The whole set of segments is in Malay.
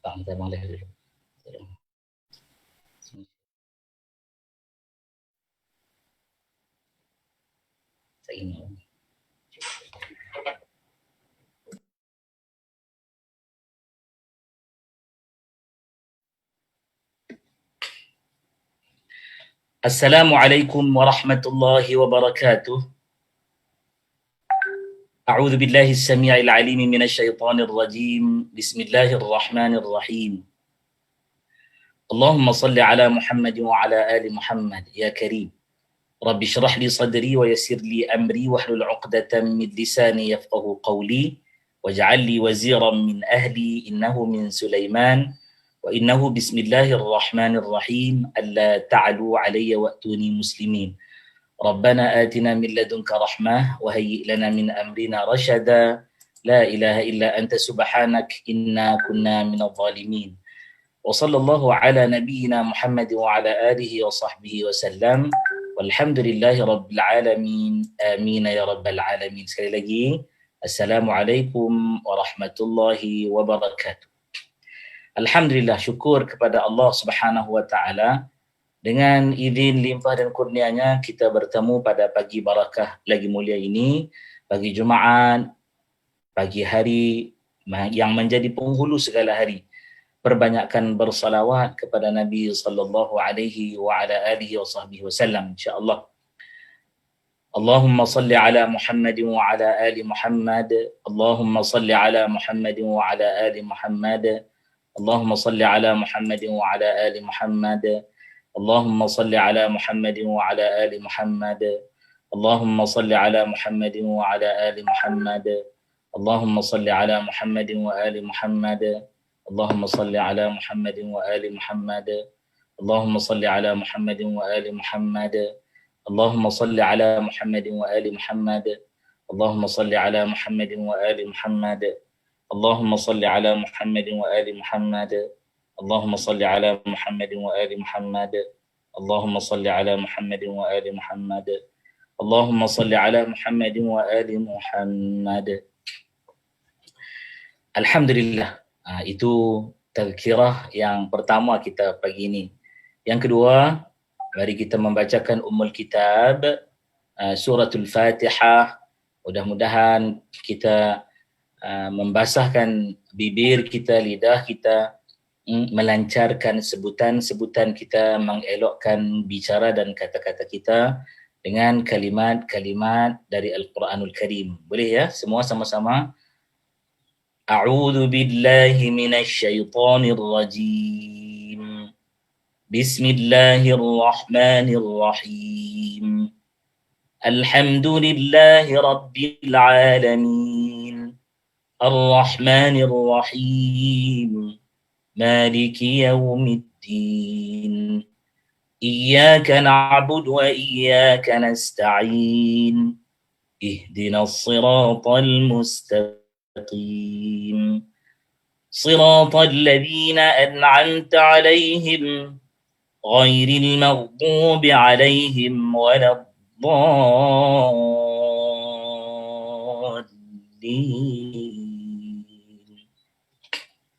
Bang, kita boleh dulu. Saya ingin. Assalamualaikum warahmatullahi wabarakatuh. A'udzu billahi as-sami'il 'alim minasy syaithanir rajim. Bismillahirrahmanirrahim. Allahumma shalli ala Muhammad wa ala ali Muhammad ya karim. Rabbi shrah li sadri wa yassir li amri wahlul 'uqdatam min lisani yafqahu qawli waj'al li waziran min ahli innahu min Sulaiman wa innahu bismillahirrahmanirrahim alla ta'alu 'alayya wa'tuni muslimin. Rabbana atina min ladunka rahmah wa hayyi' lana min amrina rashada la ilaha illa anta subhanak inna kunna minadh dhalimin. Wa sallallahu ala nabiyyina Muhammad wa ala alihi wa sahbihi wa sallam. Walhamdulillahi rabbil alamin. Amin ya rabbal alamin. Sekali lagi, Assalamualaikum warahmatullahi wabarakatuh. Alhamdulillah, syukur kepada Allah Subhanahu wa taala. Dengan izin limpah dan kurnianya kita bertemu pada pagi barakah lagi mulia ini, pagi Jumaat, pagi hari yang menjadi penghulu segala hari. Perbanyakkan bersalawat kepada Nabi sallallahu alaihi wa ala alihi wa sahbihi wasallam insyaallah. Allahumma salli ala Muhammad wa ala ali Muhammad. Allahumma salli ala Muhammad wa ala ali Muhammad. Allahumma salli ala Muhammad wa ala ali Muhammad. Allahumma salli ala Muhammad wa ala ali Muhammad. Allahumma salli ala Muhammad wa ala ali Muhammad. Allahumma salli ala Muhammad wa ali Muhammad. Allahumma salli ala Muhammad wa ali Muhammad. Allahumma salli ala Muhammad wa ali Muhammad. Allahumma salli ala Muhammad wa ali Muhammad. Allahumma salli ala Muhammad wa ali Muhammad. Allahumma salli ala Muhammad wa ali Muhammad. Allahumma salli ala Muhammad wa ali Muhammad. Allahumma salli ala Muhammad wa ali Muhammad. Allahumma salli ala Muhammad wa ali Muhammad. Alhamdulillah. Itu tazkirah yang pertama kita pagi ini. Yang kedua, mari kita membacakan Ummul Kitab, Suratul Fatihah. Mudah-mudahan kita membasahkan bibir kita, lidah kita, melancarkan sebutan-sebutan kita, mengelokkan bicara dan kata-kata kita dengan kalimat-kalimat dari Al-Quranul Karim. Boleh ya? Semua sama-sama. A'udzu billahi minasy syaithanir rajim. Bismillahirrahmanirrahim. Alhamdulillahi rabbil alamin. Ar-Rahmanir Rahim. Maliki yaumiddin. Iyyaka na'budu wa iyyaka nasta'in. Ihdinas siratal mustaqim. Siratal ladzina an'amta 'alaihim ghairil maghdubi 'alaihim waladdallin.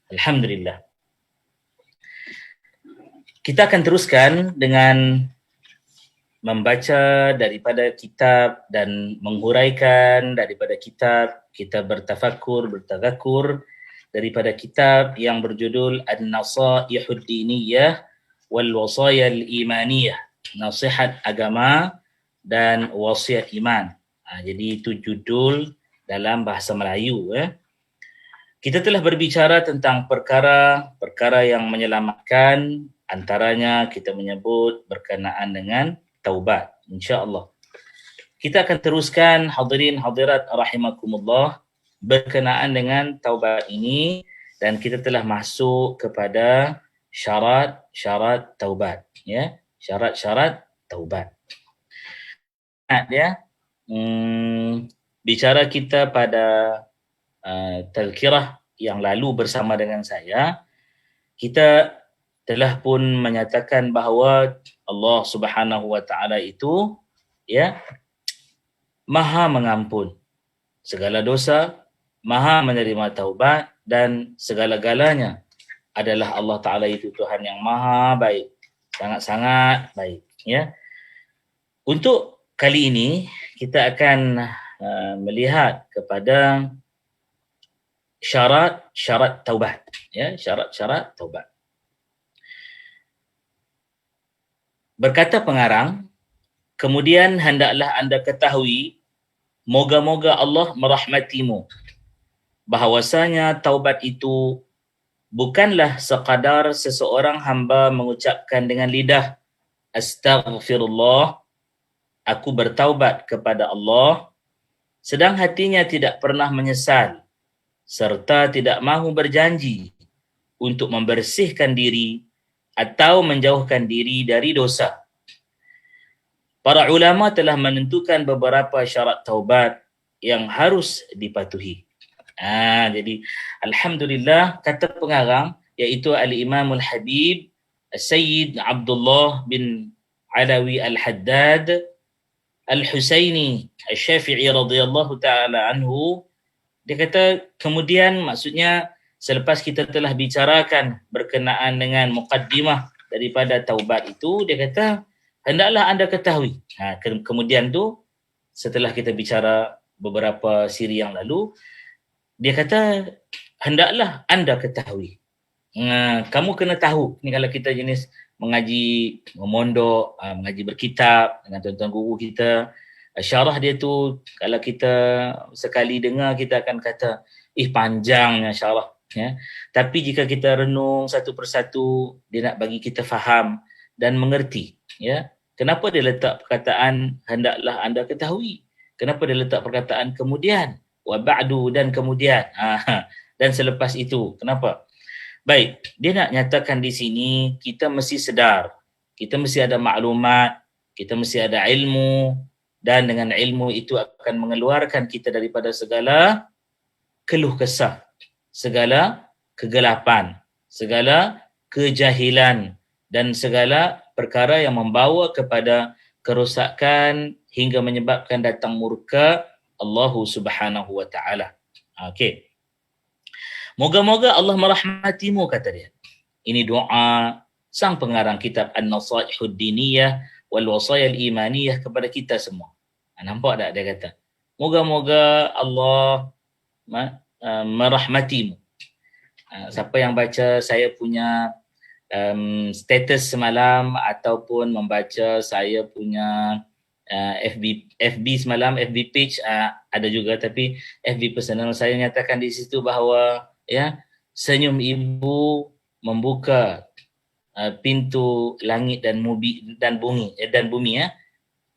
Alhamdulillah. Kita akan teruskan dengan membaca daripada kitab dan menghuraikan daripada kitab. Kita bertafakur, bertazakur daripada kitab yang berjudul An-Nasaihud Diniyah wal Wasayal Imaniyah. Nasihat agama dan wasiat iman. Jadi itu judul dalam bahasa Melayu. Kita telah berbicara tentang perkara yang menyelamatkan, antaranya kita menyebut berkenaan dengan taubat, insya-Allah. Kita akan teruskan hadirin hadirat rahimakumullah berkenaan dengan taubat ini, dan kita telah masuk kepada syarat-syarat taubat, ya. Syarat-syarat taubat. Bicara kita pada tazkirah yang lalu bersama dengan saya, kita telah pun menyatakan bahawa Allah Subhanahu wa taala itu ya Maha mengampun segala dosa, Maha menerima taubat, dan segala-galanya adalah Allah Ta'ala itu Tuhan yang maha baik, sangat-sangat baik. Ya. Untuk kali ini kita akan melihat kepada syarat-syarat taubat. Ya, syarat-syarat taubat. Berkata pengarang, kemudian hendaklah anda ketahui, moga-moga Allah merahmatimu, bahawasanya taubat itu bukanlah sekadar seseorang hamba mengucapkan dengan lidah, astaghfirullah, aku bertaubat kepada Allah, sedang hatinya tidak pernah menyesal, serta tidak mahu berjanji untuk membersihkan diri atau menjauhkan diri dari dosa. Para ulama telah menentukan beberapa syarat taubat yang harus dipatuhi. Jadi alhamdulillah, kata pengarang iaitu Al-Imam Al-Habib Sayyid Abdullah bin Alawi Al-Haddad Al-Husaini Al-Syafi'i radhiyallahu ta'ala anhu, dia kata kemudian, maksudnya selepas kita telah bicarakan berkenaan dengan muqaddimah daripada taubat itu, dia kata hendaklah anda ketahui. Kemudian tu setelah kita bicara beberapa siri yang lalu, dia kata hendaklah anda ketahui. Kamu kena tahu. Ni kalau kita jenis mengaji, memondok, mengaji berkitab dengan tuan-tuan guru kita, syarah dia tu kalau kita sekali dengar kita akan kata panjangnya syarah, ya. Tapi jika kita renung satu persatu, dia nak bagi kita faham dan mengerti, ya. Kenapa dia letak perkataan hendaklah anda ketahui? Kenapa dia letak perkataan kemudian, wa ba'du, dan kemudian, dan selepas itu? Kenapa? Baik, dia nak nyatakan di sini kita mesti sedar, kita mesti ada maklumat, kita mesti ada ilmu, dan dengan ilmu itu akan mengeluarkan kita daripada segala keluh kesah, segala kegelapan, segala kejahilan, dan segala perkara yang membawa kepada kerosakan hingga menyebabkan datang murka Allah Subhanahu wa ta'ala. Okey. Moga-moga Allah merahmatimu, kata dia. Ini doa sang pengarang kitab An-Nasaihud Diniyah wal Wasaya Al-Imaniyah kepada kita semua. Nampak tak dia kata? Moga-moga Allah merahmatimu. Siapa yang baca saya punya status semalam ataupun membaca saya punya FB semalam, FB page ada juga, tapi FB personal saya nyatakan di situ bahawa, ya, senyum ibu membuka pintu langit dan bumi, ya.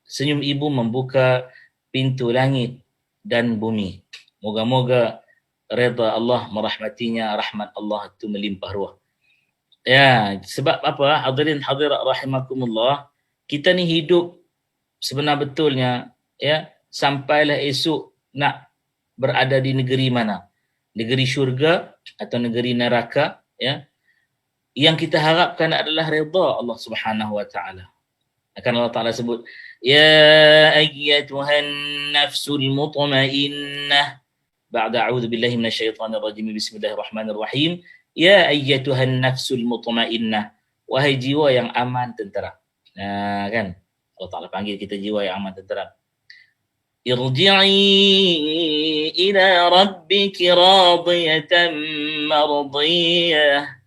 Senyum ibu membuka pintu langit dan bumi. Moga-moga redha Allah merahmatinya, rahmat Allah itu melimpah ruah. Ya, sebab apa? Hadirin hadirat rahimakumullah, kita ni hidup sebenar betulnya, ya, sampailah esok nak berada di negeri mana? Negeri syurga atau negeri neraka, ya. Yang kita harapkan adalah redha Allah Subhanahu wa taala. Akan Allah Taala sebut, ya ayyatuhan nafsul mutmainnah, ba'da a'udzu billahi minasyaitonir rajim, bismillahirrahmanirrahim. Ya ayyatuhan nafsul mutmainnah, wahai jiwa yang aman tentera. Kan Allah Taala panggil kita jiwa yang aman tentera. Irji'i ila rabbiki radiyatan mardiyah.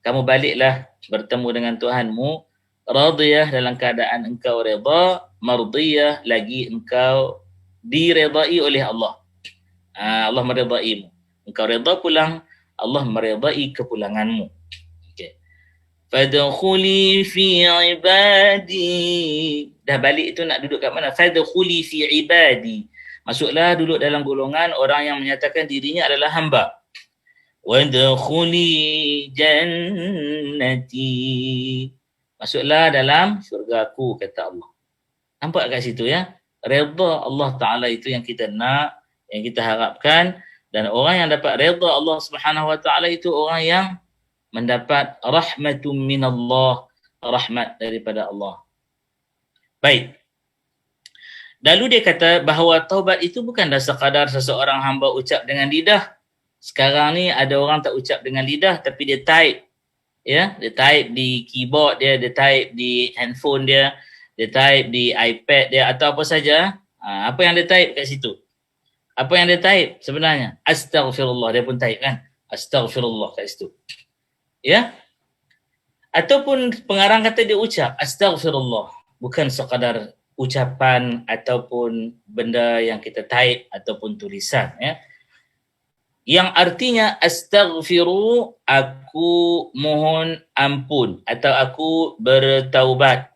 Kamu baliklah bertemu dengan Tuhanmu, radiyah dalam keadaan engkau redha, mardiyah lagi engkau diredai oleh Allah. Allah meredaimu. Engkau redha pulang, Allah meredai kepulanganmu. Okay. Fadkhuli fi ibadi. Dah balik itu nak duduk kat mana? Fadkhuli fi ibadi. Masuklah duduk dalam golongan orang yang menyatakan dirinya adalah hamba. Wadkhuli jannati. Masuklah dalam syurgaku, kata Allah. Nampak kat situ, ya? Redha Allah Ta'ala itu yang kita nak, yang kita harapkan. Dan orang yang dapat redha Allah Subhanahu wa taala itu orang yang mendapat rahmatun minallah, rahmat daripada Allah. Baik. Lalu dia kata bahawa taubat itu bukanlah sekadar seseorang hamba ucap dengan lidah. Sekarang ni ada orang tak ucap dengan lidah tapi dia type Ya, dia type di keyboard dia, dia type di handphone dia, dia type di iPad dia atau apa saja. Apa yang dia type kat situ? Apa yang dia type sebenarnya? Astaghfirullah, dia pun type kan. Astaghfirullah kat situ. Ya, ataupun pengarang kata dia ucap astaghfirullah, bukan sekadar ucapan ataupun benda yang kita type ataupun tulisan, ya. Yang artinya astaghfiru, aku mohon ampun atau aku bertaubat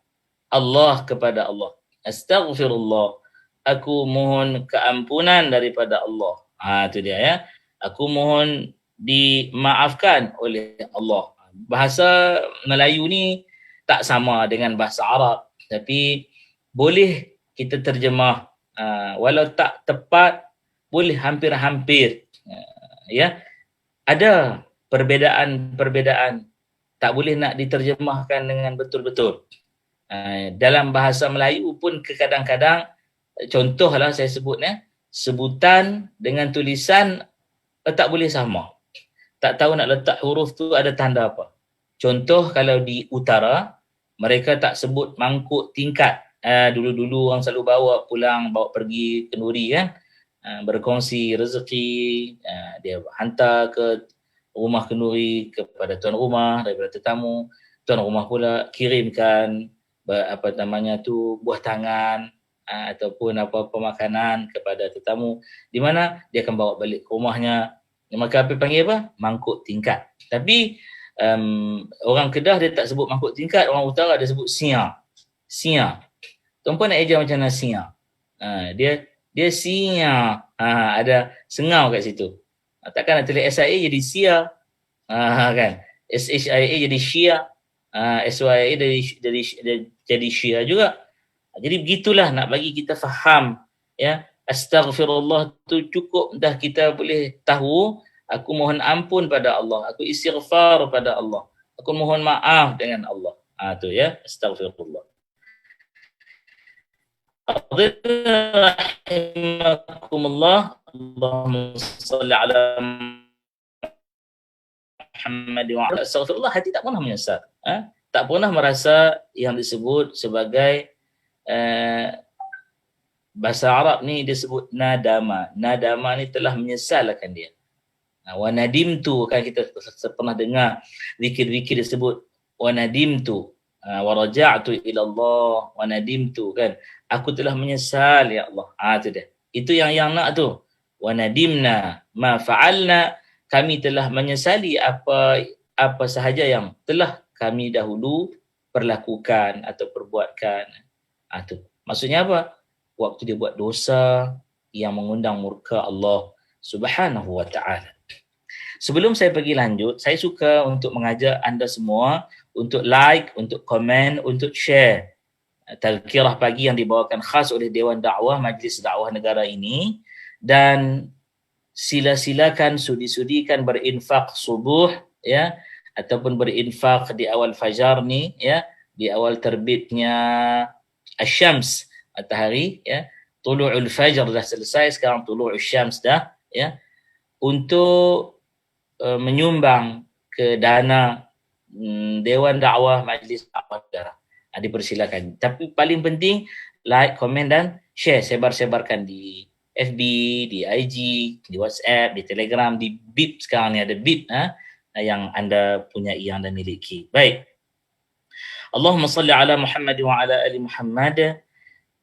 Allah kepada Allah. Astaghfirullah, aku mohon keampunan daripada Allah. Itu dia, ya. Aku mohon dimaafkan oleh Allah. Bahasa Melayu ni tak sama dengan bahasa Arab, tapi boleh kita terjemah, walau tak tepat, boleh hampir-hampir. Ya, ada perbezaan-perbezaan, tak boleh nak diterjemahkan dengan betul-betul. Dalam bahasa Melayu pun kadang-kadang, contohlah saya sebut, sebutan dengan tulisan tak boleh sama. Tak tahu nak letak huruf tu ada tanda apa. Contoh kalau di utara, mereka tak sebut mangkuk tingkat. Dulu-dulu orang selalu bawa pulang, bawa pergi kenduri kan. Berkongsi rezeki, dia hantar ke rumah kenduri kepada tuan rumah daripada tetamu. Tuan rumah pula kirimkan buah tangan ataupun apa-apa makanan kepada tetamu, di mana dia akan bawa balik ke rumahnya. Maka apa panggil apa? Mangkuk tingkat. Tapi orang Kedah dia tak sebut mangkuk tingkat, orang utara dia sebut sia. Sia. Tuan-puan nak ajar macam mana sia? Dia sia. Ada sengau kat situ. Takkan nak tulis SIA jadi sia. Kan? SHIA jadi Syia. SYA jadi Syia juga. Jadi begitulah nak bagi kita faham, ya. Astaghfirullah tu cukup dah kita boleh tahu, aku mohon ampun pada Allah, aku istighfar pada Allah, aku mohon maaf dengan Allah. Tu ya, astaghfirullah. Rahimakumullah. Allahumma salli ala Muhammad wa ala astaghfirullah. Hati tak pernah menyesal. Tak pernah merasa yang disebut sebagai bahasa Arab ni disebut nadama. Nadama ni telah menyesalkan dia. Wa nadimtu, kan kita pernah dengar zikir-zikir disebut wa nadimtu, wa raja'tu ila Allah wa nadimtu, kan. Aku telah menyesal ya Allah. Tu dia. Itu yang nak tu. Wa nadimna ma fa'alna, kami telah menyesali apa sahaja yang telah kami dahulu perlakukan atau perbuatkan. Tu. Maksudnya apa? Waktu dia buat dosa yang mengundang murka Allah Subhanahu wa ta'ala. Sebelum saya pergi lanjut, saya suka untuk mengajak anda semua untuk like, untuk komen, untuk share Tazkirah Pagi yang dibawakan khas oleh Dewan Dakwah Majlis Dakwah Negara ini, dan sila-silakan sudi-sudikan berinfak subuh, ya, ataupun berinfak di awal fajar ni, ya, di awal terbitnya asyams, matahari, ya. Tulu'ul fajr dah selesai, sekarang tulu'ul syams dah, ya, untuk menyumbang ke dana Dewan Dakwah Majlis Dakwah Negara. Dipersilakan. Tapi paling penting, like, komen dan share, sebar-sebarkan di FB, di IG, di WhatsApp, di Telegram, di Bip. Sekarang ni ada Bip yang anda punyai, yang anda miliki. Baik. Allahumma salli ala Muhammad wa ala ali Muhammad.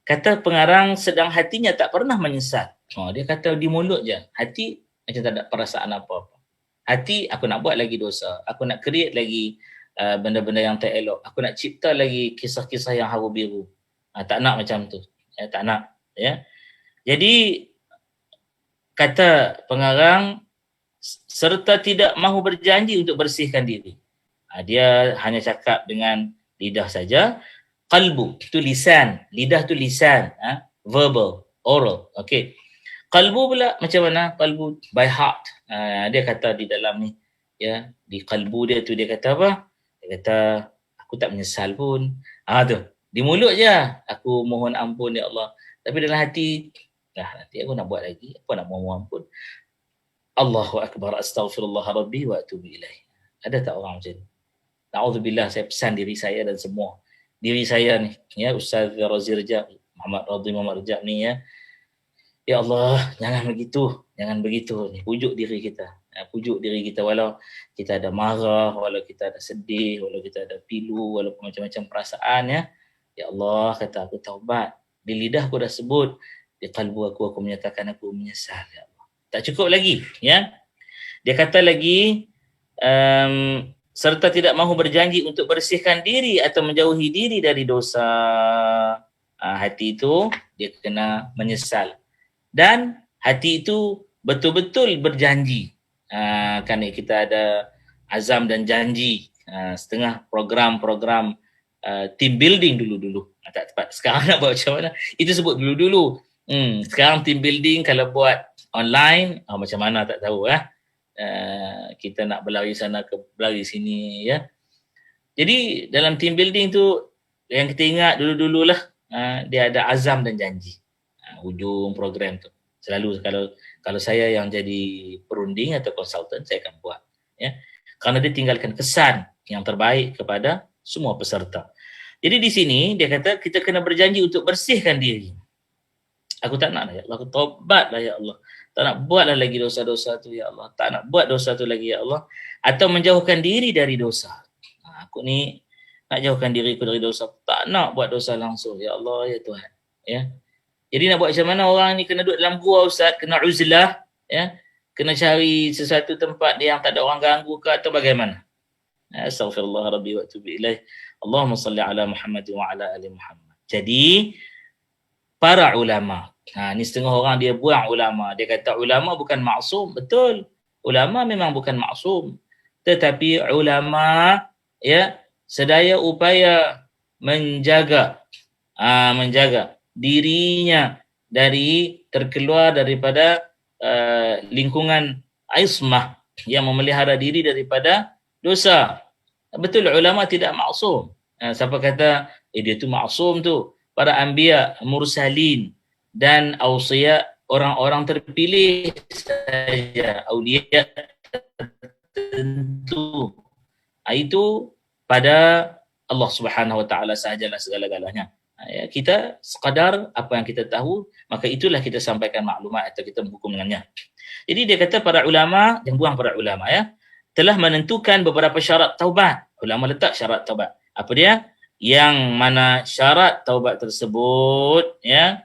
Kata pengarang, sedang hatinya tak pernah menyesal. Dia kata di mulut je. Hati macam tak ada perasaan apa-apa. Hati, aku nak buat lagi dosa. Aku nak create lagi benda-benda yang tak elok. Aku nak cipta lagi kisah-kisah yang haru biru. Tak nak macam tu. Tak nak. Ya. Jadi, kata pengarang, serta tidak mahu berjanji untuk bersihkan diri. Dia hanya cakap dengan lidah saja. Qalbu, itu lisan. Lidah tu lisan. Verbal, oral. Okay. Qalbu pula macam mana? Qalbu by heart. Dia kata di dalam ni, ya, di qalbu dia tu dia kata apa? Dia kata, aku tak menyesal pun. Tu. Di mulut je, aku mohon ampun ya Allah. Tapi dalam hati, nanti aku nak buat lagi. Apa nak mohon ampun? Allahu Akbar, astaghfirullah rabbi wa atubu ilaih. Ada tak orang macam ni? Na'udzubillah, saya pesan diri saya dan semua. Diri saya ni, ya Ustaz Razi Rejab, Muhammad Rejab ni ya. Ya Allah, jangan begitu ni. Pujuk diri kita. Pujuk diri kita walau kita ada marah, walau kita ada sedih, walau kita ada pilu, walaupun macam-macam perasaan ya. Ya Allah, kata aku taubat. Di lidah aku dah sebut, di kalbu aku menyatakan aku menyesal ya Allah. Tak cukup lagi ya. Dia kata lagi serta tidak mahu berjanji untuk bersihkan diri atau menjauhi diri dari dosa. Hati itu dia kena menyesal. Dan hati itu betul-betul berjanji. Kan kita ada azam dan janji. Setengah program-program team building dulu-dulu. Tak tepat. Sekarang nak buat macam mana? Itu sebut dulu-dulu. Sekarang team building kalau buat online, macam mana tak tahu. Kita nak berlari sana ke berlari sini. Ya. Jadi dalam team building tu, yang kita ingat dulu-dululah, dia ada azam dan janji. Hujung program tu. Selalu kalau saya yang jadi perunding atau konsultan, saya akan buat. Ya. Kerana dia tinggalkan kesan yang terbaik kepada semua peserta. Jadi di sini dia kata kita kena berjanji untuk bersihkan diri. Aku tak nak lah ya Allah, aku taubat lah ya Allah. Tak nak buatlah lagi dosa-dosa tu ya Allah. Tak nak buat dosa tu lagi ya Allah. Atau menjauhkan diri dari dosa. Aku ni nak jauhkan diriku dari dosa. Tak nak buat dosa langsung ya Allah ya Tuhan. Ya. Jadi nak buat macam mana orang ni kena duduk dalam gua Ustaz, kena uzlah, ya. Kena cari sesuatu tempat yang tak ada orang ganggu ke atau bagaimana? Astaghfirullah rabbi wa atubu ilaih. Allahumma salli ala Muhammad wa ala ali Muhammad. Jadi para ulama. Ni setengah orang dia buang ulama. Dia kata ulama bukan maksum. Betul. Ulama memang bukan maksum. Tetapi ulama ya sedaya upaya menjaga dirinya dari terkeluar daripada lingkungan ismah yang memelihara diri daripada dosa. Betul ulama tidak maksum. Siapa kata dia tu maksum tu? Para anbiya, mursalin dan ausiya, orang-orang terpilih saja, auliya tertentu. Itu pada Allah Subhanahu wa taala sahajalah segala-galanya. Ya, kita sekadar apa yang kita tahu, maka itulah kita sampaikan maklumat atau kita menghukum dengannya. Jadi dia kata para ulama, yang buang para ulama ya, telah menentukan beberapa syarat taubat. Ulama letak syarat taubat. Apa dia? Yang mana syarat taubat tersebut ya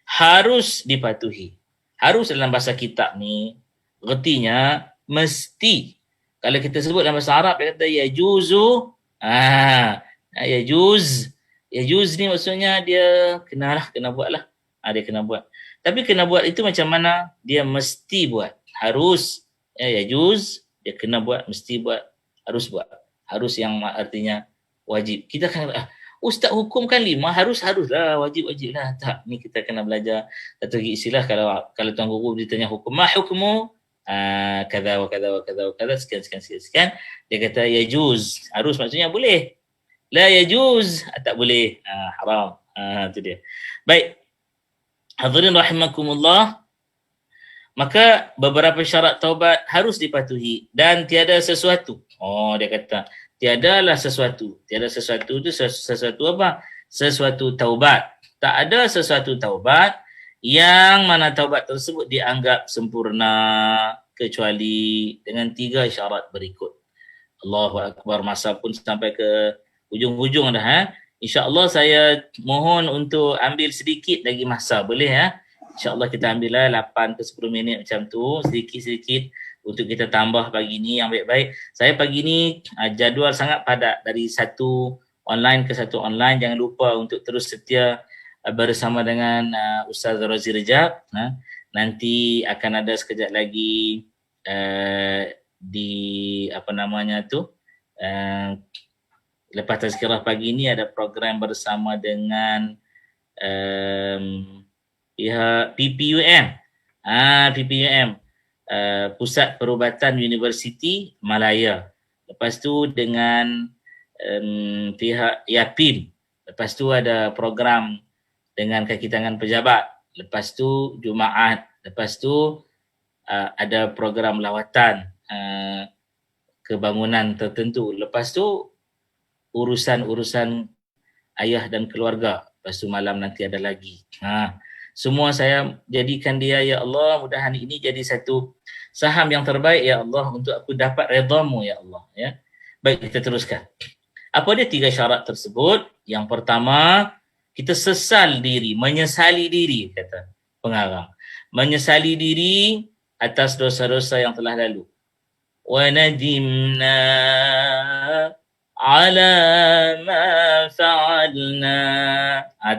harus dipatuhi. Harus dalam bahasa kitab ni artinya mesti. Kalau kita sebut dalam bahasa Arab dia kata yajuzu, yajuz. Yajuz ni maksudnya dia kena buatlah. Dia kena buat. Tapi kena buat itu macam mana? Dia mesti buat. Harus. Yajuz, dia kena buat, mesti buat, harus buat. Harus yang artinya wajib. Kita kan ustaz hukum kan 5, haruslah, wajib lah. Tak, ni kita kena belajar satu istilah. Kalau tuan guru ditanya hukum, ma hukmu kada wa kada wa kada wa kada, sekian. Dia kata yajuz, harus maksudnya boleh. La yajuz, tak boleh, haram. Itu dia. Baik. Hadirin rahimakumullah. Maka beberapa syarat taubat harus dipatuhi dan tiada sesuatu. Dia kata tiadalah sesuatu. Tiada sesuatu itu sesuatu apa? Sesuatu taubat. Tak ada sesuatu taubat yang mana taubat tersebut dianggap sempurna kecuali dengan 3 syarat berikut. Allahu Akbar, masa pun sampai ke hujung-hujung dah. InsyaAllah saya mohon untuk ambil sedikit lagi masa. Boleh ya? InsyaAllah kita ambillah 8 ke 10 minit macam tu. Sedikit-sedikit untuk kita tambah pagi ni yang baik-baik. Saya pagi ni jadual sangat padat. Dari satu online ke satu online. Jangan lupa untuk terus setia bersama dengan Ustaz Razi Rejab. Nanti akan ada sekejap lagi di apa namanya tu, lepas tazkirah pagi ni ada program bersama dengan pihak PPUM. PPUM, Pusat Perubatan Universiti Malaya. Lepas tu dengan pihak YAPIM. Lepas tu ada program dengan kaki tangan pejabat. Lepas tu Jumaat. Lepas tu ada program lawatan ke bangunan tertentu. Lepas tu urusan-urusan ayah dan keluarga. Lepas tu malam nanti ada lagi. Semua saya jadikan dia, ya Allah, mudahan ini jadi satu saham yang terbaik, ya Allah, untuk aku dapat redha-Mu, ya Allah. Ya. Baik, kita teruskan. Apa dia 3 syarat tersebut? Yang pertama, kita sesal diri, menyesali diri, kata pengarang. Menyesali diri atas dosa-dosa yang telah lalu. Wa nadimna ala ma fa'alna.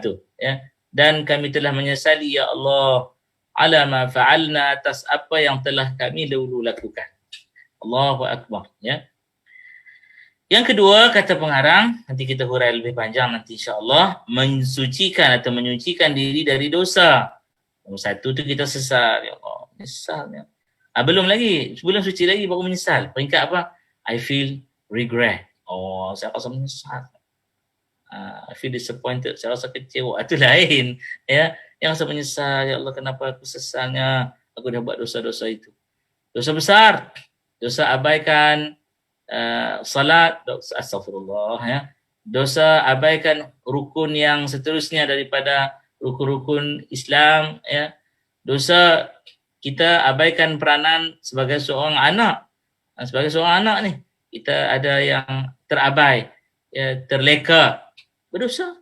Tu, ya. Dan kami telah menyesali, ya Allah, ala ma fa'alna, atas apa yang telah kami dahulu lakukan. Allahu Akbar, ya. Yang kedua, kata pengarang, nanti kita hurai lebih panjang nanti insya-Allah, mensucikan atau menyucikan diri dari dosa. Nombor 1 tu kita sesal, ya Allah, menyesal, ya. Belum lagi, sebelum suci lagi baru menyesal. Peringkat apa? I feel regret. Oh, saya rasa menyesal. I feel disappointed, saya rasa kecewa. Itu lain, ya. Yang rasa menyesal, ya Allah, kenapa aku sesalnya aku dah buat dosa-dosa itu. Dosa besar, dosa abaikan salat, astagfirullah, ya. Dosa abaikan rukun yang seterusnya daripada rukun-rukun Islam, ya. Dosa kita abaikan peranan sebagai seorang anak. Sebagai seorang anak ni, kita ada yang terabai, ya, terleka. Berdosa.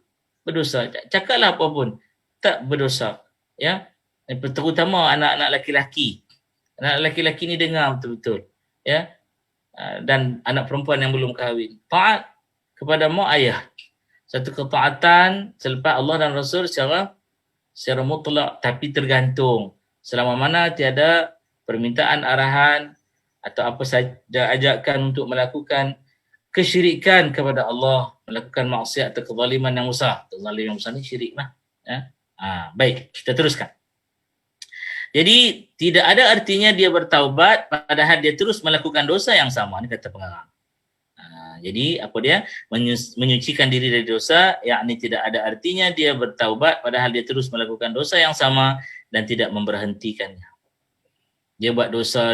Cakaplah apa pun, tak berdosa, ya. Terutama anak-anak laki-laki. Anak laki-laki ni dengar betul-betul, ya. Dan anak perempuan yang belum kahwin. Taat kepada mak ayah. Satu ketaatan selepas Allah dan Rasul secara mutlak, tapi tergantung. Selama mana tiada permintaan arahan atau apa saja ajakan untuk melakukan kesyirikan kepada Allah, melakukan maksiat atau kezaliman yang besar. Kezaliman yang besar ni syirik lah. Ya. Baik, kita teruskan. Jadi tidak ada artinya dia bertaubat padahal dia terus melakukan dosa yang sama, ni kata pengarang. Jadi apa dia? Menyucikan diri dari dosa, yakni tidak ada artinya dia bertaubat padahal dia terus melakukan dosa yang sama dan tidak memberhentikannya. Dia buat dosa,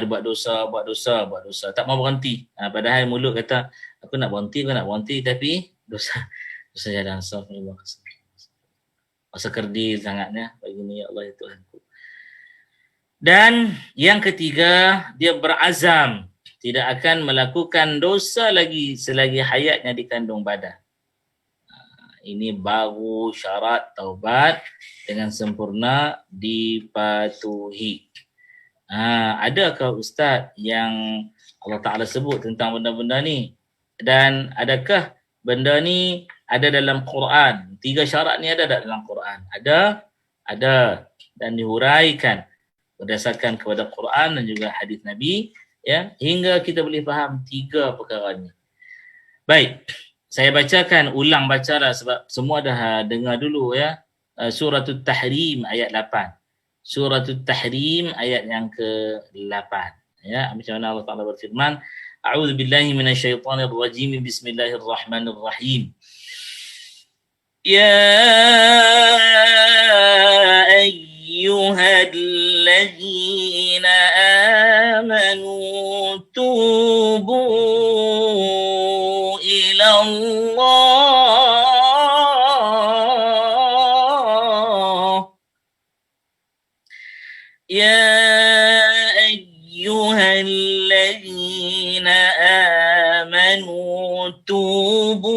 tak mau berhenti. Padahal mulut kata, aku nak berhenti, tapi dosa jalan astagfirullah. Rasa kerdil sangatnya, begini, ya Allah, ya Tuhanku. Dan yang ketiga, dia berazam tidak akan melakukan dosa lagi selagi hayatnya dikandung badan. Ini baru syarat taubat dengan sempurna dipatuhi. Adakah Ustaz yang Allah Ta'ala sebut tentang benda-benda ni? Dan adakah benda ni ada dalam Quran? 3 syarat ni ada dalam Quran? Ada. Dan dihuraikan berdasarkan kepada Quran dan juga hadis Nabi, ya, hingga kita boleh faham 3 perkara ni. Baik, saya bacakan, ulang bacalah sebab semua dah dengar dulu, ya. Suratul Tahrim ayat 8. Suratul Tahrim ayat yang ke-8. Ya, macam mana Allah Taala berfirman, A'udzubillahi minasyaitonirrajim. Bismillahirrahmanirrahim. Ya ayyuhalladzina amanu tubu ila Allah. Ya ayyuhalladzina amanu tubu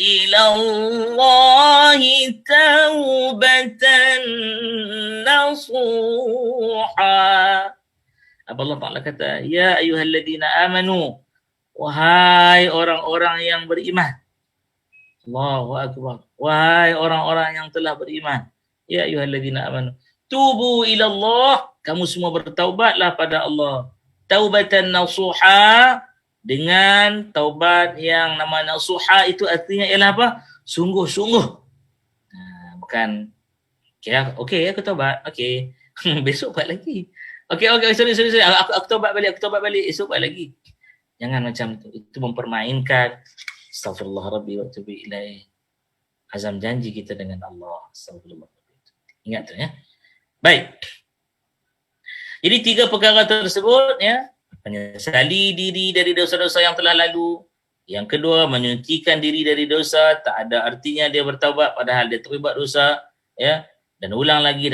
ila Allahi taubatan nasuha. Apa Allah Ta'ala kata, ya ayyuhalladzina amanu, wahai orang-orang yang beriman. Allahu Akbar. Wahai orang-orang yang telah beriman. Ya ayyuhalladzina amanu, tubu ila Allah, kamu semua bertaubatlah pada Allah. Taubatan nasuha, dengan taubat yang nama nasuha itu artinya ialah apa? Sungguh-sungguh. Bukan okey aku taubat. Okey. Besok buat lagi. Okey sorry. Aku taubat balik, esok buat lagi. Jangan macam tu. Itu mempermainkan astagfirullah rabbi wa tubu ilaih. Azam janji kita dengan Allah. Astagfirullah. Ingat tu, ya. Baik. Jadi 3 perkara tersebut, ya, menyesali diri dari dosa-dosa yang telah lalu, Yang kedua, menyucikan diri dari dosa. Tak ada artinya dia bertaubat padahal dia terlibat dosa, ya, dan ulang lagi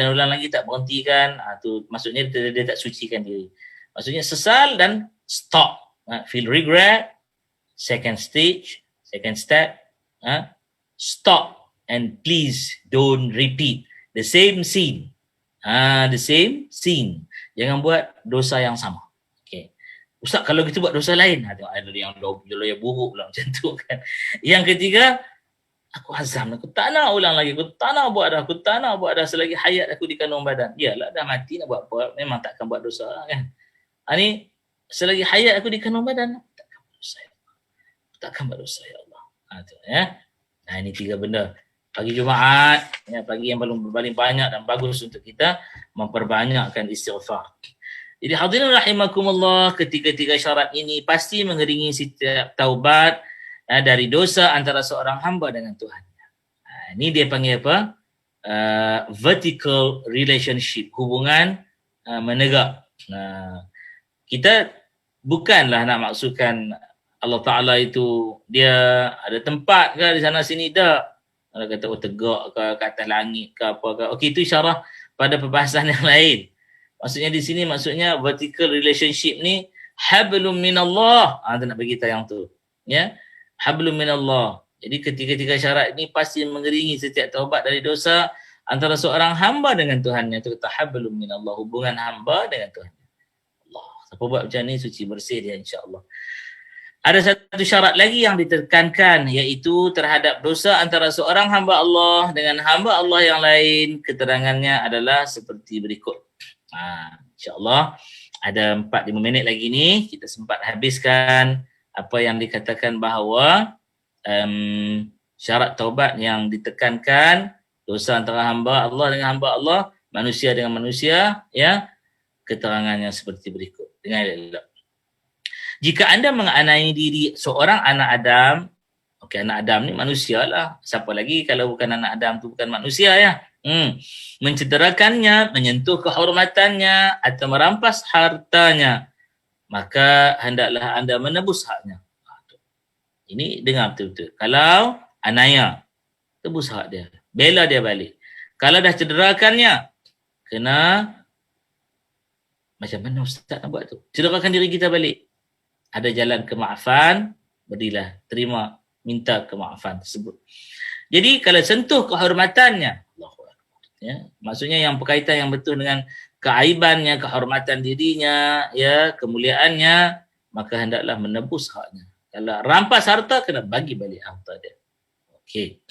tak berhentikan. Tu maksudnya dia tak sucikan diri. Maksudnya sesal dan stop. Feel regret, second step, stop and please don't repeat the same sin. Jangan buat dosa yang sama. Okay. Ustaz, kalau kita buat dosa lain, tengok ada yang buruk pula macam tu kan. Yang ketiga, aku azam, aku tak nak ulang lagi, aku tak nak buat dah selagi hayat aku di kandung badan. Yalah, dah mati nak buat apa? Memang takkan buat dosa kan. Ni selagi hayat aku di kandung badan, takkan buat dosa ya Allah. Ini 3 benda. Pagi Jumaat, pagi yang paling banyak dan bagus untuk kita memperbanyakkan istighfar. Jadi hadirin rahimakumullah, ketiga-tiga syarat ini pasti mengiringi setiap taubat dari dosa antara seorang hamba dengan Tuhan. Ini dia panggil apa? Vertical relationship, hubungan menegak. Kita bukanlah nak maksudkan Allah Ta'ala itu dia ada tempat ke di sana sini, tak. Kalau kata tegak ke atas langit ke apa ke. Okey, itu isyarah pada perbahasan yang lain. Maksudnya di sini, maksudnya vertical relationship ni hablum minallah. Tu nak bagi tayang tu. Ya. Hablum minallah. Jadi ketiga-tiga syarat ini pasti mengiringi setiap taubat dari dosa antara seorang hamba dengan Tuhannya. Itu kata hablum minallah, hubungan hamba dengan Tuhan. Allah. Siapa buat macam ni, suci bersih dia insya-Allah. Ada satu syarat lagi yang ditekankan, iaitu terhadap dosa antara seorang hamba Allah dengan hamba Allah yang lain. Keterangannya adalah seperti berikut. InsyaAllah ada 4-5 minit lagi ni, kita sempat habiskan apa yang dikatakan bahawa syarat taubat yang ditekankan, dosa antara hamba Allah dengan hamba Allah, manusia dengan manusia, ya. Keterangannya seperti berikut. Dengar elok. Jika anda menganiaya diri seorang anak Adam, anak Adam ni manusia lah. Siapa lagi kalau bukan anak Adam tu bukan manusia, ya. Mencederakannya, menyentuh kehormatannya atau merampas hartanya, maka hendaklah anda menebus haknya. Ini dengar betul-betul. Kalau anaya, tebus hak dia. Bela dia balik. Kalau dah cederakannya, kena macam mana Ustaz nak buat tu? Cederakan diri kita balik. Ada jalan kemaafan, berilah, terima, minta kemaafan tersebut. Jadi kalau sentuh kehormatannya, ya, maksudnya yang berkaitan yang betul dengan keaibannya, kehormatan dirinya, ya, kemuliaannya, maka hendaklah menebus haknya. Kalau rampas harta, kena bagi balik harta dia. Okey.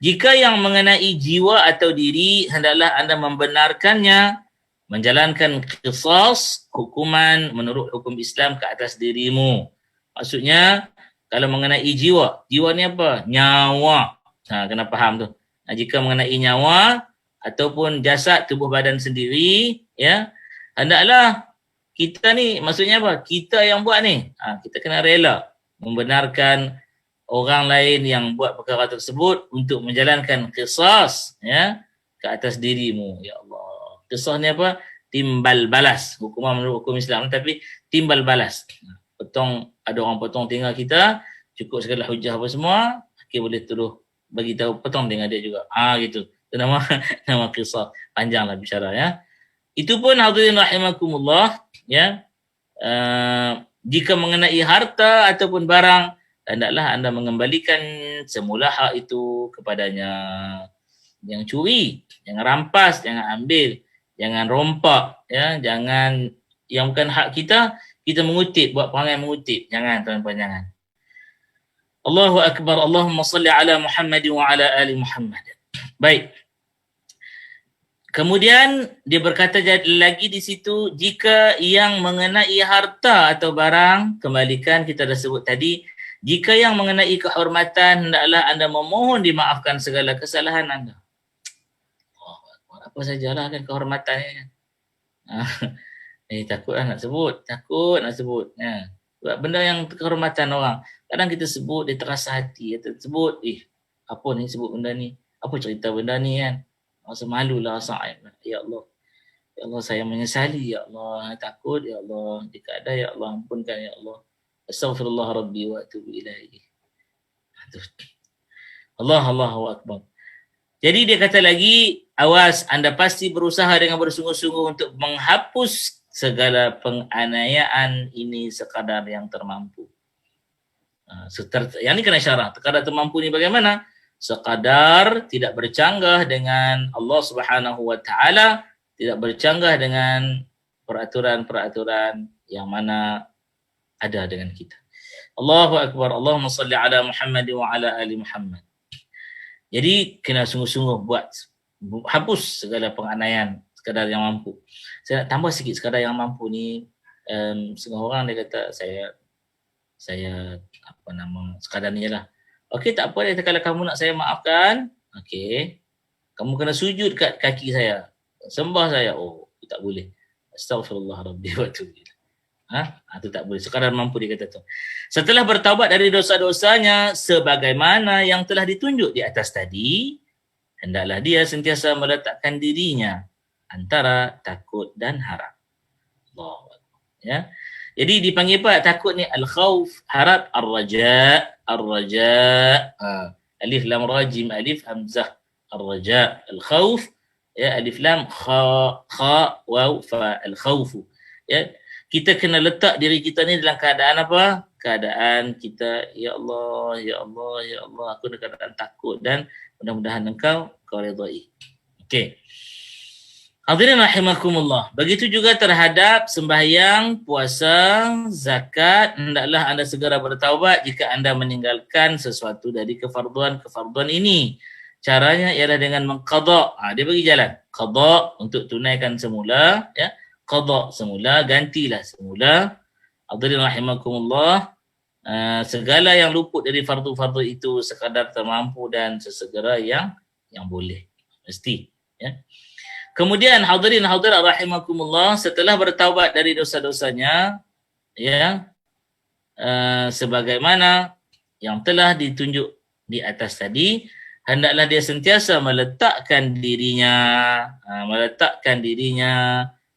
Jika yang mengenai jiwa atau diri, hendaklah anda membenarkannya, menjalankan qisas, hukuman menurut hukum Islam ke atas dirimu. Maksudnya, kalau mengenai jiwa, jiwa ni apa? Nyawa. Kena faham tu. Jika mengenai nyawa ataupun jasad tubuh badan sendiri, ya, hendaklah kita ni, maksudnya apa? Kita yang buat ni, kita kena rela membenarkan orang lain yang buat perkara tersebut untuk menjalankan qisas, ya, ke atas dirimu. Ya Allah. Qisas ni apa? Timbal balas. Hukuman menurut hukum Islam, tapi timbal balas. Ada orang potong tinggal kita, cukup segala hujah apa semua, hakim boleh terus bagi tahu potong tinggal dia juga. Gitu. Itu nama qisas. Panjanglah bicara, ya. Itu pun hadirin rahimakumullah, ya. Jika mengenai harta ataupun barang, hendaklah anda mengembalikan semula hak itu kepadanya. Jangan curi, jangan rampas, jangan ambil, jangan rompak, ya, jangan yang bukan hak kita, kita mengutip, buat perangai mengutip. Jangan, tuan-tuan, jangan. Allahu Akbar, Allahumma salli ala Muhammad wa ala ali Muhammad. Baik. Kemudian dia berkata lagi di situ, jika yang mengenai harta atau barang, kembalikan kita dah sebut tadi, jika yang mengenai kehormatan, hendaklah anda memohon dimaafkan segala kesalahan anda. Apa sajalah kan kehormatannya. Takutlah nak sebut. Ya. Sebab benda yang kehormatan orang, kadang kita sebut, dia terasa hati. Kita sebut, apa ni sebut benda ni? Apa cerita benda ni kan? Rasa malulah, rasa aib. Ya Allah. Ya Allah, saya menyesali. Ya Allah, takut. Ya Allah, jika ada, ya Allah, ampunkan. Ya Allah. Astaghfirullah rabbi wa atubu ilaihi. Allahu akbar. Jadi dia kata lagi, awas, anda pasti berusaha dengan bersungguh-sungguh untuk menghapus segala penganiayaan ini sekadar yang termampu. Yang ini kena syarah. Sekadar termampu ni bagaimana? Sekadar tidak bercanggah dengan Allah Subhanahu wa taala, tidak bercanggah dengan peraturan-peraturan yang mana ada dengan kita. Allahu akbar. Allahumma salli ala Muhammad wa ala ali Muhammad. Jadi kena sungguh-sungguh buat, hapus segala penganiayaan sekadar yang mampu. Saya nak tambah sikit sekadar yang mampu ni. Setengah orang dia kata saya sekadar ni je lah. Okey, tak apa, dia kata kalau kamu nak saya maafkan, okey, kamu kena sujud kat kaki saya, sembah saya. Oh, itu tak boleh. Astaghfirullah rabbi wa atubu ilaih. Itu tak boleh. Sekadar mampu dia kata tu. Setelah bertaubat dari dosa-dosanya sebagaimana yang telah ditunjuk di atas tadi, hendaklah dia sentiasa meletakkan dirinya antara takut dan harap. Allah. Ya. Jadi dipanggil apa? Takut ni al-khauf, harap ar-raja, alif lam ra jim alif hamzah, ar-raja, al-khauf, ya, alif lam kha waw fa, al-khaufu. Ya. Kita kena letak diri kita ni dalam keadaan apa? Keadaan kita, ya Allah, ya Allah, ya Allah, aku dalam keadaan takut dan mudah-mudahan engkau redai. Okey. Hadirin rahimakumullah. Begitu juga terhadap sembahyang, puasa, zakat, hendaklah anda segera bertaubat jika anda meninggalkan sesuatu dari kefarduan-kefarduan ini. Caranya ialah dengan mengqada. Dia bagi jalan. Qada untuk tunaikan semula, ya. Qada semula, gantilah semula. Hadirin rahimakumullah, segala yang luput dari fardu-fardu itu sekadar termampu dan sesegera yang boleh. Mesti, ya. Kemudian hadirin hadirat rahimakumullah, setelah bertaubat dari dosa-dosanya, ya, sebagaimana yang telah ditunjuk di atas tadi, hendaklah dia sentiasa meletakkan dirinya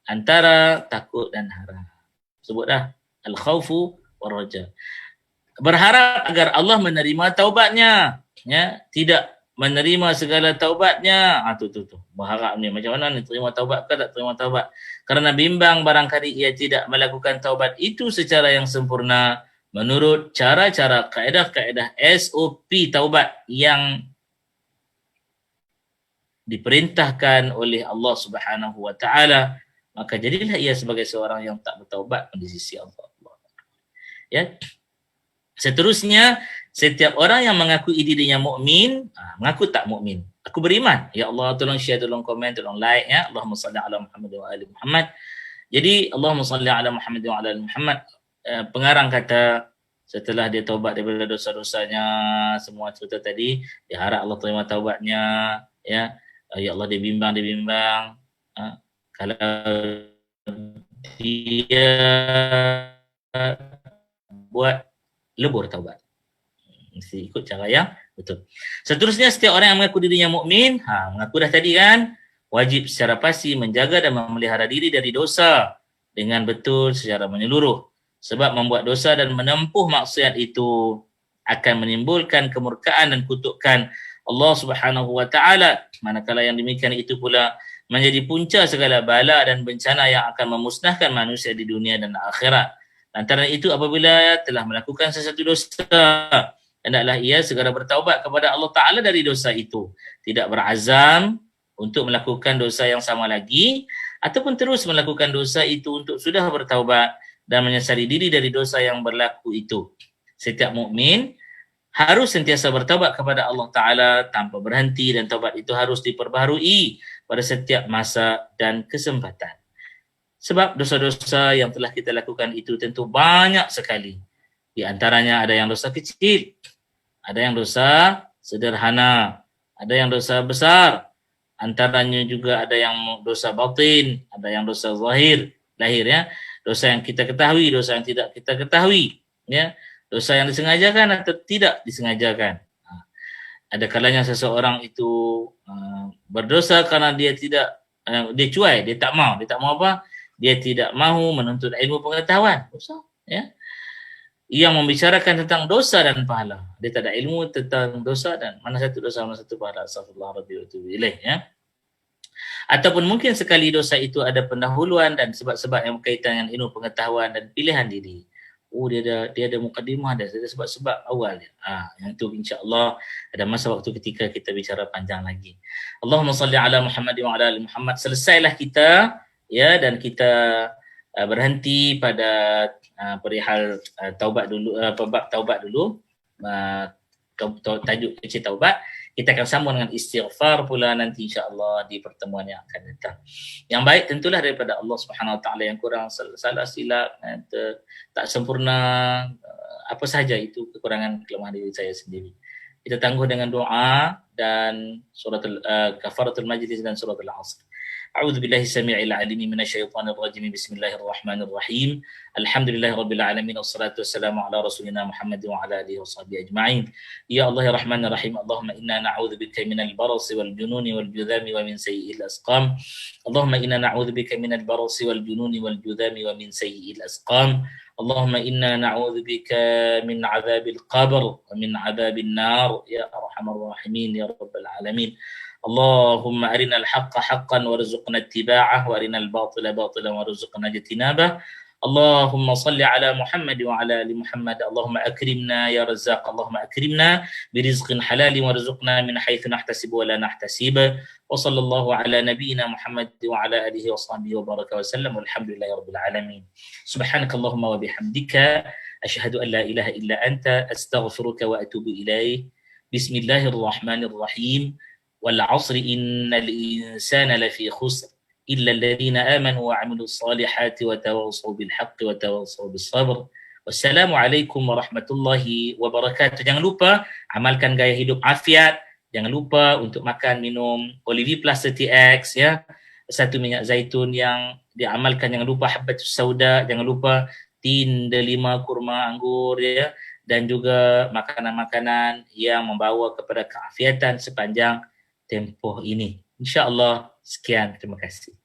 antara takut dan harap. Sebut dah, al-khawfu war-raja. Berharap agar Allah menerima taubatnya, ya, tidak menerima segala taubatnya. Tu. Berharap ni macam mana ni, terima taubat ke tak terima taubat? Kerana bimbang barangkali ia tidak melakukan taubat itu secara yang sempurna menurut cara-cara kaedah-kaedah SOP taubat yang diperintahkan oleh Allah Subhanahu wa taala, maka jadilah ia sebagai seorang yang tak bertaubat di sisi Allah. Ya. Seterusnya, setiap orang yang mengakui dirinya mukmin, mengaku tak mukmin. Aku beriman. Ya Allah, tolong share, tolong komen, tolong like, ya. Allahumma salli ala Muhammad wa ali Muhammad. Jadi Allahumma salli ala Muhammad wa ala ali Muhammad. Pengarang kata setelah dia taubat daripada dosa-dosanya, semua cerita tadi, dia harap Allah terima taubatnya, ya. Ya Allah, dia bimbang. Kalau dia buat lebur taubat, mesti ikut cara yang betul. Seterusnya, setiap orang yang mengaku dirinya mukmin, mengaku dah tadi kan, wajib secara pasti menjaga dan memelihara diri dari dosa dengan betul secara menyeluruh. Sebab membuat dosa dan menempuh maksiat itu akan menimbulkan kemurkaan dan kutukan Allah Subhanahu wa taala. Manakala yang demikian itu pula menjadi punca segala bala dan bencana yang akan memusnahkan manusia di dunia dan akhirat. Antara itu, apabila telah melakukan sesuatu dosa, hendaklah ia segera bertaubat kepada Allah Ta'ala dari dosa itu. Tidak berazam untuk melakukan dosa yang sama lagi, ataupun terus melakukan dosa itu untuk sudah bertaubat dan menyesali diri dari dosa yang berlaku itu. Setiap mukmin harus sentiasa bertaubat kepada Allah Ta'ala tanpa berhenti, dan taubat itu harus diperbaharui pada setiap masa dan kesempatan. Sebab dosa-dosa yang telah kita lakukan itu tentu banyak sekali. Di antaranya ada yang dosa kecil, ada yang dosa sederhana, ada yang dosa besar. Antaranya juga ada yang dosa batin, ada yang dosa zahir, lahir, ya. Dosa yang kita ketahui, dosa yang tidak kita ketahui, ya. Dosa yang disengajakan atau tidak disengajakan. Ada kalanya seseorang itu berdosa karena dia tidak, dia cuai, dia tak mau apa? Dia tidak mahu menuntut ilmu pengetahuan. Dosa, ya. yang membicarakan tentang dosa dan pahala. Dia tak ada ilmu tentang dosa dan mana satu dosa, mana satu pahala. Astagfirullahaladzim. Ya. Ataupun mungkin sekali dosa itu ada pendahuluan dan sebab-sebab yang berkaitan dengan ilmu pengetahuan dan pilihan diri. Oh, dia ada mukadimah, dia ada sebab-sebab awal dia. Yang itu insya-Allah ada masa waktu ketika kita bicara panjang lagi. Allahumma salli ala Muhammad wa ala ali Muhammad. Selesailah kita ya, dan kita berhenti pada perihal taubat dulu, bab taubat dulu. Tajuk kecil taubat. Kita akan sambung dengan istighfar pula nanti insya-Allah di pertemuan yang akan datang. Yang baik tentulah daripada Allah Subhanahu Wa Taala, yang kurang salah silap tak sempurna apa sahaja itu kekurangan kelemahan diri saya sendiri. Kita tangguh dengan doa dan surat kafaratul majlis dan surat al-asr. A'udzu billahi samii'il 'aliim minasyaitonir rajiim. Bismillahirrahmanirrahim. Alhamdulillahirabbil alamin wassalatu wassalamu ala rasulina Muhammad wa ala alihi washabihi ajma'in. Ya Allah ya Rahman ya Rahim. Allahumma inna na'udzubika minal barasi wal jununi wal judhami wa min sayyi'il asqam. Allahumma inna na'udzubika minal barasi wal jununi wal judhami wa min sayyi'il asqam. Allahumma inna na'udzubika min 'adzabil qabr wa min 'adzabil nar ya arhamar rahimin ya rabbal alamin. اللهم أرنا الحق حقا وارزقنا اتباعه وأرنا الباطل باطلا وارزقنا اجتنابه اللهم صل على محمد وعلى آل محمد اللهم أكرمنا يا رزاق اللهم أكرمنا برزق حلال وارزقنا من حيث نحتسب ولا نحتسب وصلى الله على نبينا محمد وعلى آله وصحبه وبارك وسلم والحمد لله رب العالمين سبحانك اللهم وبحمدك أشهد أن لا إله إلا أنت أستغفرك وأتوب إليه بسم الله الرحمن الرحيم والعصر إن الإنسان لفي خسر إلا الذين آمنوا وعملوا الصالحات وتواصوا بالحق وتواصوا بالصبر. Wassalamualaikum warahmatullahi wabarakatuh. Jangan lupa amalkan gaya hidup afiat. Jangan lupa untuk makan, minum Olivi Plus 30X ya. Satu minyak zaitun yang diamalkan. Jangan lupa habbatus sauda. Jangan lupa tin, delima, kurma, anggur ya. Dan juga makanan-makanan yang membawa kepada keafiatan sepanjang tempoh ini. InsyaAllah, sekian. Terima kasih.